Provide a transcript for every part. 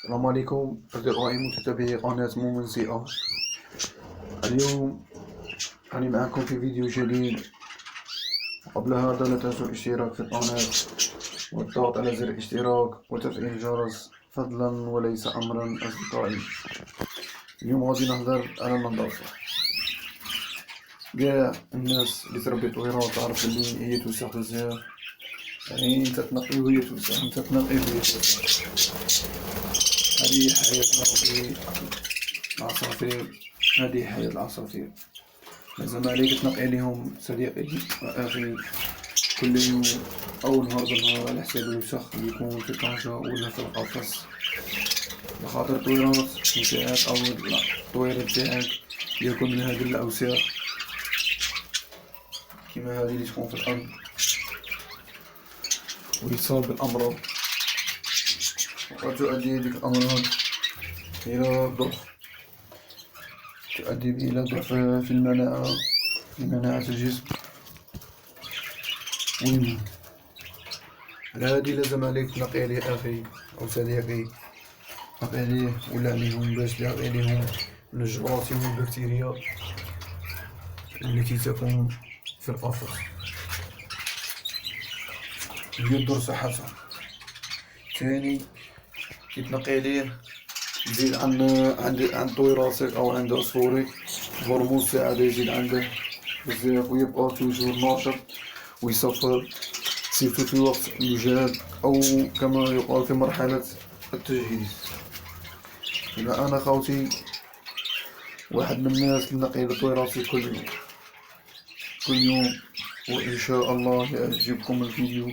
السلام عليكم أصدقائي متابعي قناة ممنزئة. اليوم أنا معكم في فيديو جديد. قبل هذا لا تنسوا الاشتراك في القناة والضغط على زر الاشتراك وتفعيل الجرس فضلا وليس أمرا. أصدقائي، اليوم غادي نهضر على النظافة. كاع الناس اللي تربي طويرات تعرف بلي هي توسخ بزاف، يعني انت تنقي وهي توسخ، انت تنقي وهي توسخ. هذه حياتنا في العصافير، هذه حياة العصافير. لازم عليك تنقي لهم صديقي وأخي كل يوم أو نهار بنهار على حساب الوسخ اللي يكون في الطاجة ولا في القفص، لخاطر الطويرات نتاعك أو الطوير نتاعك ياكل من هذه الأوساخ كيما هذه اللي تكون في الأرض ويصاب بالأمراض، وقد تؤدي هذه الأمراض إلى ضعف، تؤدي إلى ضعف في مناعة الجسم ويموت. هذه لازم عليك تنقي عليه أخي أو صديقي، تنقي عليه ولا عليهم باش تنقي عليهم من الجراثيم والبكتيريا التي تكون في القفص يضر صحتهم. ثاني كي تنقي عليه تزيد عند طويراتك أو عند عصفورك هرمون ساعدة يزيد عنده بزاف ويبقى توجور ناشط ويصفر، سيرتو في وقت المجال أو كما يقال في مرحلة التجهيز. إذا أنا خوتي واحد من الناس اللي نقي لطويراتي كل يوم، وإن شاء الله يعجبكم الفيديو.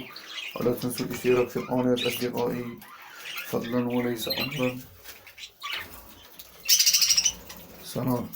ولا تنسوا الاشتراك في القناة أصدقائي فضلا وليس أمرا. سلام.